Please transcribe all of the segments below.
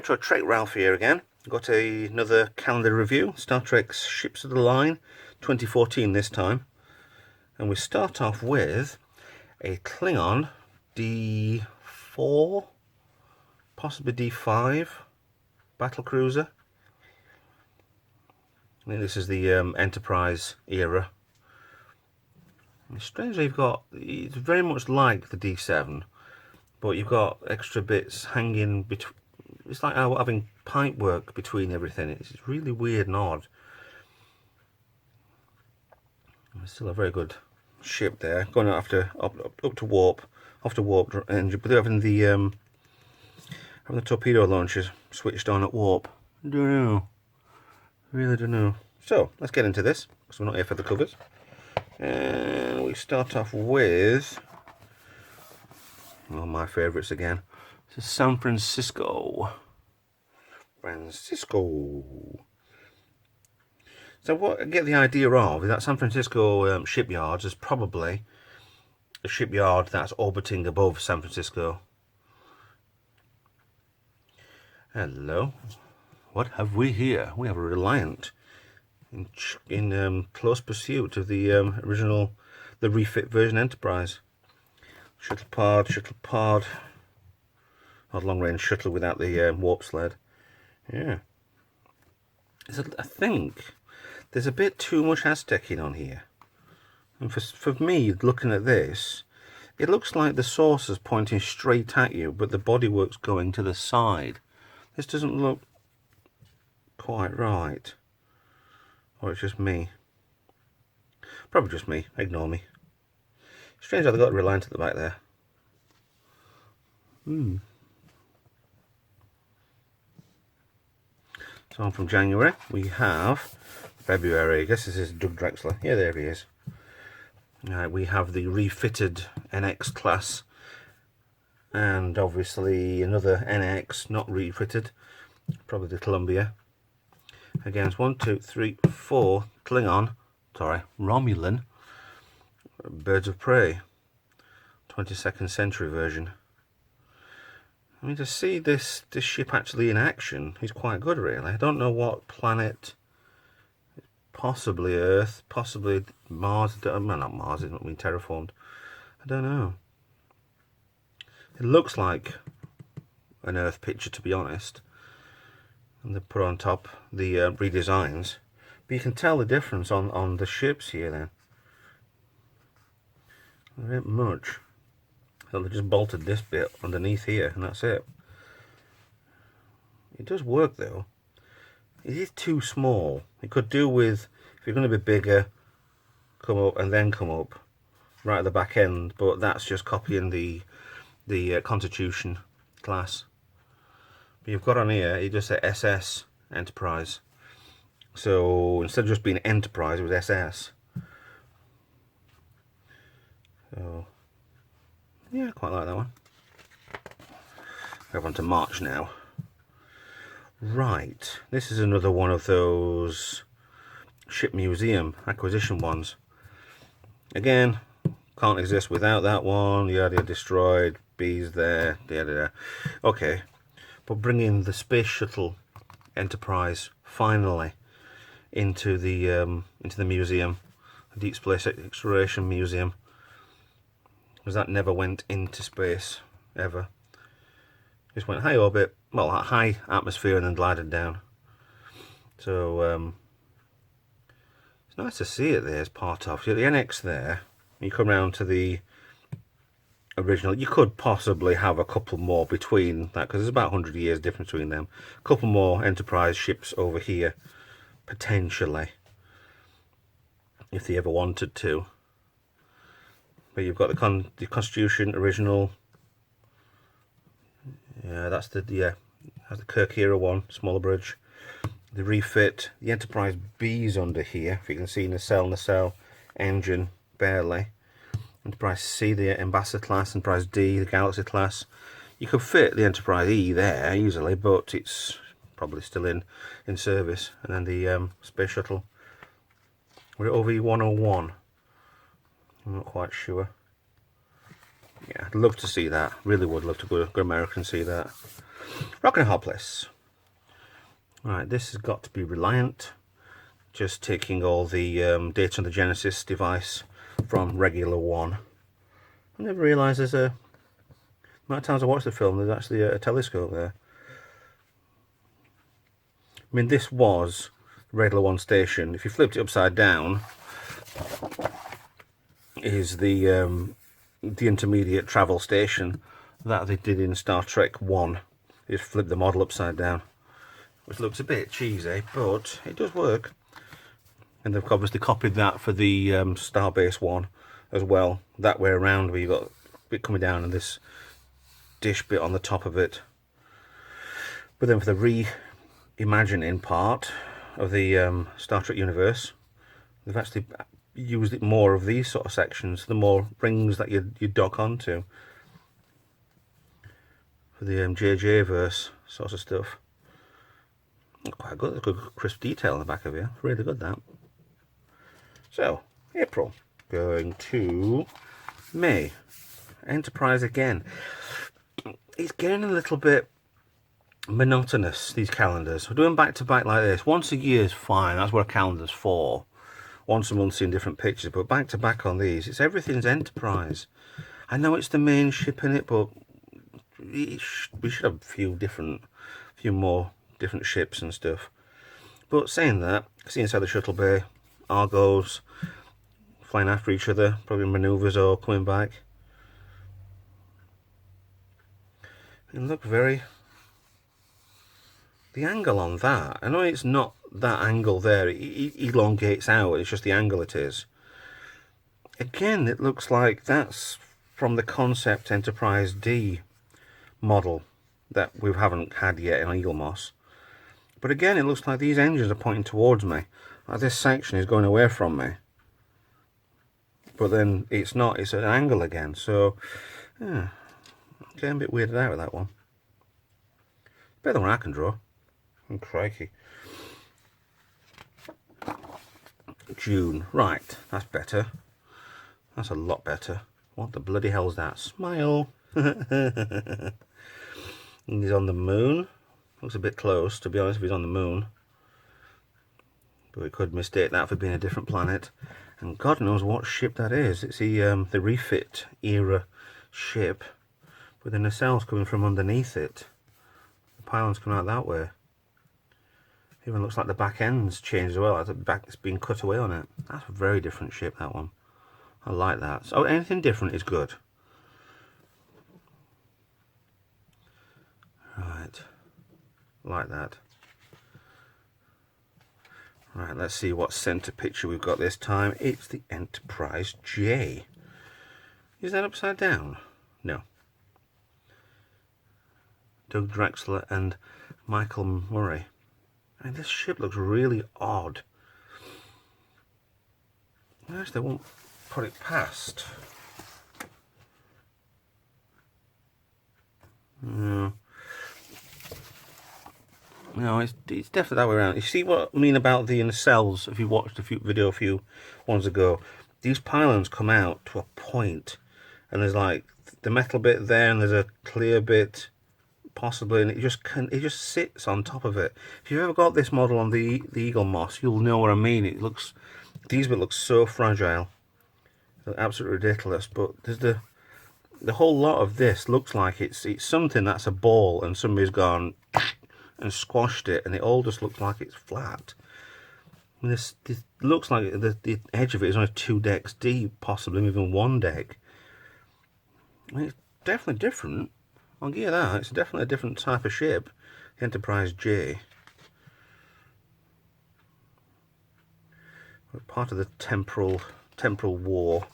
Retro Trek Ralph here again. Got another calendar review, Star Trek's Ships of the Line, 2014 this time. And we start off with a Klingon D4, possibly D5 battle cruiser. I think this is the Enterprise era. And strangely, it's very much like the D7, but you've got extra bits hanging between. It's like having pipe work between everything. It's really weird and odd. It's still a very good ship there. Going up to warp, off to warp engine, but they're having the torpedo launchers switched on at warp. Don't know. Really don't know. So let's get into this because we're not here for the covers. And we start off with one of my favourites again. This is San Francisco. So what I get the idea of is that San Francisco shipyards is probably a shipyard that's orbiting above San Francisco. Hello. What have we here? We have a Reliant in close pursuit of the the refit version Enterprise. Shuttlepod. Not long-range shuttle without the warp sled. Yeah. I think there's a bit too much Aztecing on here. And for me, looking at this, it looks like the saucer's pointing straight at you, but the bodywork's going to the side. This doesn't look quite right. Or it's just me. Probably just me. Ignore me. Strange how they got Reliant at the back there. So on from January, we have February. I guess this is Doug Drexler. Yeah, there he is. We have the refitted NX class, and obviously another NX not refitted, probably the Columbia. Against 1, 2, 3, 4 Romulan birds of prey, 22nd century version. I mean, to see this ship actually in action is quite good, really. I don't know what planet, possibly Earth, possibly Mars. Well, not Mars, it's not been terraformed. I don't know. It looks like an Earth picture, to be honest. And they put on top the redesigns. But you can tell the difference on the ships here then. Not much. So they just bolted this bit underneath here, and that's it. It does work though. It is too small. It could do with, if you're going to be bigger, come up and then come up right at the back end, but that's just copying the Constitution class. But you've got on here, it just says SS Enterprise. So instead of just being Enterprise, it was SS. So yeah, I quite like that one. Go on to March now. Right, this is another one of those ship museum acquisition ones. Again, can't exist without that one. Yada, destroyed. Bees there. Yada. Okay, but bringing the space shuttle Enterprise finally into the museum, the Deep Space Exploration Museum. Because that never went into space, ever. Just went high orbit, well, high atmosphere, and then glided down. So, it's nice to see it there as part of. You got the NX there, you come round to the original. You could possibly have a couple more between that, because there's about 100 years difference between them. A couple more Enterprise ships over here, potentially, if they ever wanted to. But you've got the Constitution original. Yeah, that's the Kirk era one, smaller bridge. The refit, the Enterprise B's under here. If you can see nacelle, engine barely. Enterprise C, the Ambassador class. Enterprise D, the Galaxy class. You could fit the Enterprise E there easily, but it's probably still in service. And then the space shuttle. We're at OV-101. I'm not quite sure. Yeah, I'd love to see that. Really would love to go American see that. Rockin' Hot Bliss. Right, this has got to be Reliant. Just taking all the data on the Genesis device from regular one. I never realised there's a... The amount of times I watched the film, there's actually a telescope there. I mean, this was regular one station. If you flipped it upside down, is the intermediate travel station that they did in Star Trek 1. They just flipped the model upside down, which looks a bit cheesy, but it does work. And they've obviously copied that for the Starbase 1 as well, that way around, where you've got a bit coming down and this dish bit on the top of it. But then for the reimagining part of the Star Trek universe, they've actually used it more of these sort of sections, the more rings that you dock onto for the JJ verse sorts of stuff. Quite good, good crisp detail on the back of it, really good that. So, April, going to May. Enterprise again. It's getting a little bit monotonous, these calendars. We're doing back to back like this. Once a year is fine, that's what a calendar's for. Once a month seeing different pictures, but back to back on these, it's everything's Enterprise. I know it's the main ship in it, but we should have a few more different ships and stuff. But saying that, see inside the shuttle bay, Argos flying after each other, probably manoeuvres or coming back. And look, the angle on that, I know it's not that angle there, it elongates out, it's just the angle it is. Again, it looks like that's from the concept Enterprise D model that we haven't had yet in Eaglemoss. But again, it looks like these engines are pointing towards me. Like this section is going away from me. But then it's not, it's at an angle again. So, yeah, getting a bit weirded out with that one. Better than what I can draw. Oh, crikey. June. Right, that's better. That's a lot better. What the bloody hell's that? Smile. And he's on the moon. Looks a bit close, to be honest, if he's on the moon. But we could mistake that for being a different planet. And God knows what ship that is. It's the refit era ship with the nacelles coming from underneath it. The pylons coming out that way. Even looks like the back end's changed as well. The back's been cut away on it. That's a very different ship, that one. I like that. So anything different is good. Right. Like that. Right, let's see what centre picture we've got this time. It's the Enterprise J. Is that upside down? No. Doug Drexler and Michael Murray. I mean, this ship looks really odd. Actually, I won't put it past. No. No, it's definitely that way around. You see what I mean about the nacelles? If you watched a video a few ones ago, these pylons come out to a point, and there's like the metal bit there, and there's a clear bit, possibly, and it just sits on top of it. If you've ever got this model on the Eaglemoss, you'll know what I mean. These bits look so fragile, they're absolutely ridiculous. But there's the whole lot of this looks like it's something that's a ball, and somebody's gone and squashed it, and it all just looks like it's flat. And this looks like the edge of it is only 2 decks deep, possibly even 1 deck. I mean, it's definitely different. I'll give you that. It's definitely a different type of ship, the Enterprise J. We're part of the temporal war.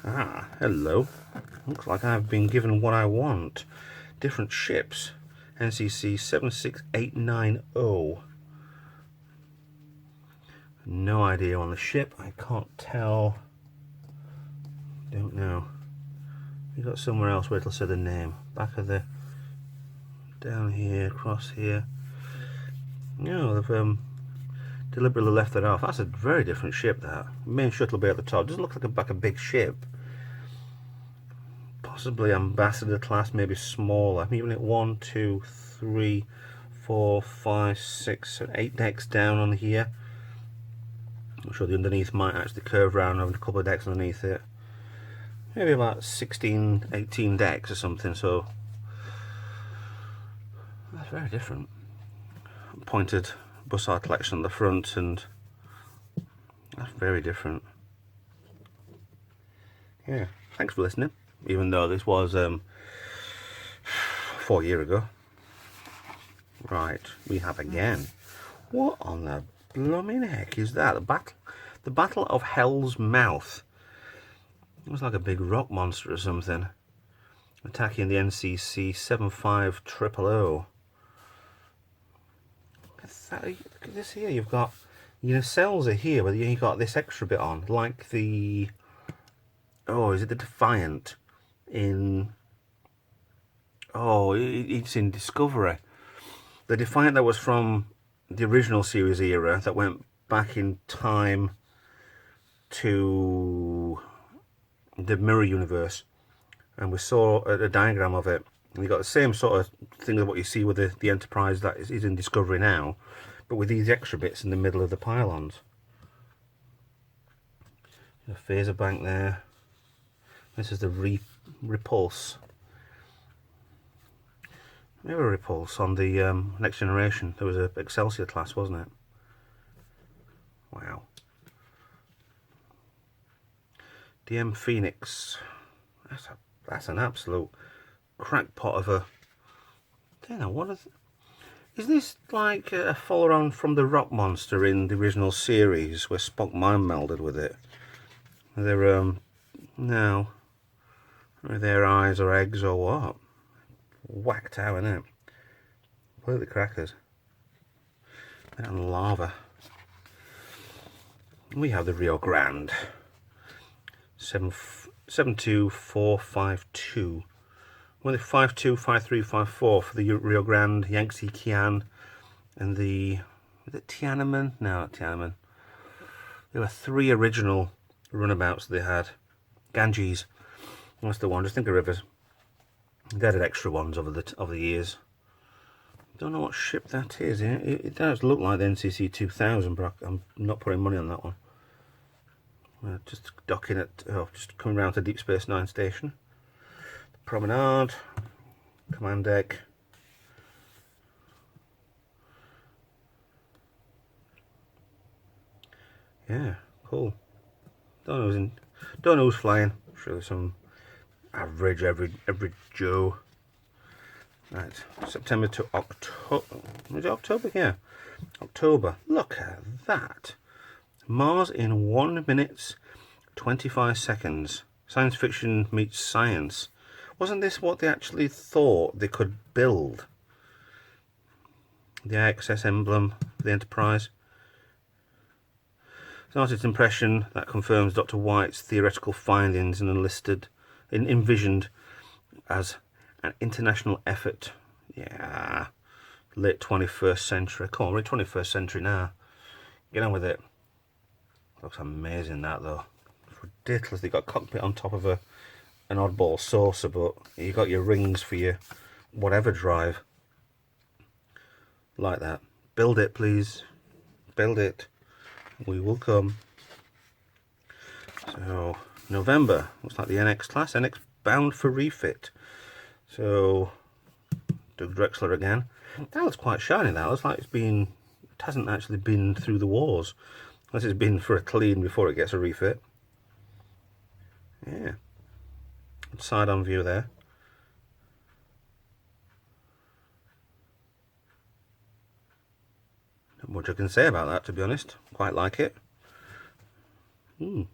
Ah, hello. Looks like I've been given what I want. Different ships. NCC 76890. No idea on the ship. I can't tell. Don't know. We got somewhere else where it'll say the name. Back of the... down here, across here. No, they've deliberately left that off. That's a very different ship, that. Main shuttle bay at the top. Doesn't look like a big ship. Possibly Ambassador class, maybe smaller. Even at 1, 2, 3, 4, 5, 6, 8 decks down on here. I'm sure the underneath might actually curve around, having a couple of decks underneath it. Maybe about 16, 18 decks or something, so that's very different. Pointed Bussard collection on the front, and that's very different. Yeah, thanks for listening, even though this was 4 years ago. Right, we have again. What on the blooming heck is that? The Battle of Hell's Mouth. It was like a big rock monster or something. Attacking the NCC 75000. Look at this here. You've got, cells are here, but you've got this extra bit on, like the, oh, is it the Defiant in, oh, it's in Discovery. The Defiant that was from the original series era, that went back in time to the Mirror Universe, and we saw a diagram of it, and you got the same sort of thing as what you see with the Enterprise that is in Discovery now, but with these extra bits in the middle of the pylons. A phaser bank there. This is the Repulse. We have a Repulse on the Next Generation. There was a Excelsior class, wasn't it? Wow. DM Phoenix. That's an absolute crackpot of a. I don't know, what is this, like a follow on from the rock monster in the original series where Spock mind melded with it? They're no, are their eyes or eggs or what? Whacked out, isn't it? Completely crackers. And lava. We have the Rio Grande. 72452. Well, the 52, 53, 54 for the Rio Grande, Yangtze Kian, and the, is it Tiananmen? No, not Tiananmen. There were 3 original runabouts they had. Ganges. That's the one. Just think of rivers. They added extra ones over the years. Don't know what ship that is. It does look like the NCC 2000, but I'm not putting money on that one. Just docking at, just coming round to Deep Space Nine station. Promenade, command deck. Yeah, cool. Don't know who's flying. Surely some average Joe. Right, September to October. Is it October? Yeah, October. Look at that. Mars in 1 minute 25 seconds. Science fiction meets science. Wasn't this what they actually thought they could build? The IXS emblem for the Enterprise. It's an artist's impression that confirms Dr. White's theoretical findings and envisioned as an international effort. Yeah, late 21st century. Come on, we're in 21st century now. Get on with it. Looks amazing, that though. It's ridiculous. They got a cockpit on top of an oddball saucer, but you got your rings for your whatever drive. Like that. Build it, please. Build it. We will come. So November. Looks like the NX class. NX bound for refit. So Doug Drexler again. That looks quite shiny. That looks like it hasn't actually been through the wars. Unless it's been for a clean before it gets a refit. Yeah. Side on view there. Not much I can say about that, to be honest. Quite like it. It's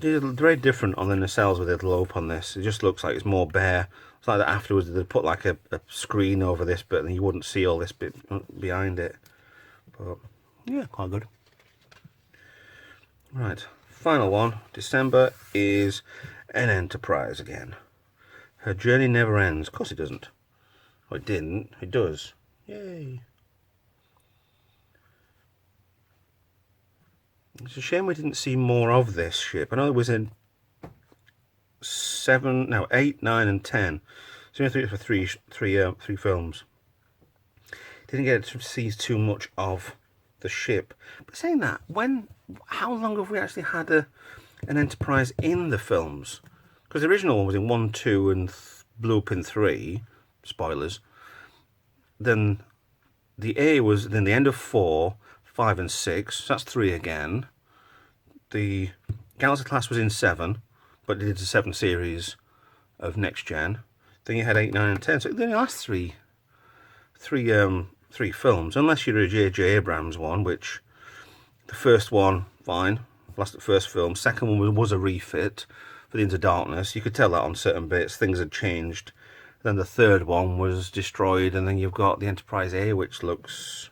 very different on the nacelles with a little ope on this. It just looks like it's more bare. It's like that afterwards they'd put like a screen over this bit and you wouldn't see all this bit behind it. But yeah, quite good. Right, final one. December is an Enterprise again. Her journey never ends. Of course it doesn't. Well, it didn't. It does. Yay. It's a shame we didn't see more of this ship. I know it was in 8, 9 and 10. So So it for three films. Didn't get to see too much of the ship. But saying that, how long have we actually had an Enterprise in the films? Because the original one was in 1, 2, and blew up in 3. Spoilers. Then the A was then the end of 4, 5, and 6. So that's 3 again. The Galaxy class was in 7, but they did the 7 series of Next Gen. Then you had 8, 9, and 10. So the last three films, unless you're a J.J. Abrams one, which the first one, fine, first film. Second one was a refit for the Into Darkness. You could tell that on certain bits, things had changed. Then the third one was destroyed, and then you've got the Enterprise A, which looks,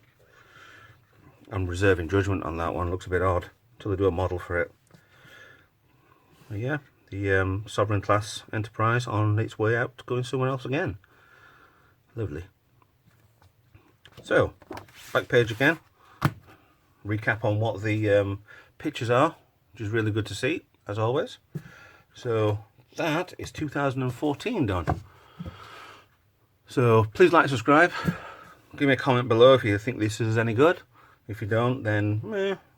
I'm reserving judgment on that one, looks a bit odd until they do a model for it. But yeah, the Sovereign class Enterprise on its way out, going somewhere else again. Lovely. So, back page again. Recap on what the pictures are, which is really good to see, as always. So, that is 2014 done. So, please like, subscribe. Give me a comment below if you think this is any good. If you don't, then,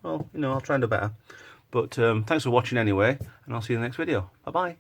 well, you know, I'll try and do better. But thanks for watching anyway, and I'll see you in the next video. Bye-bye.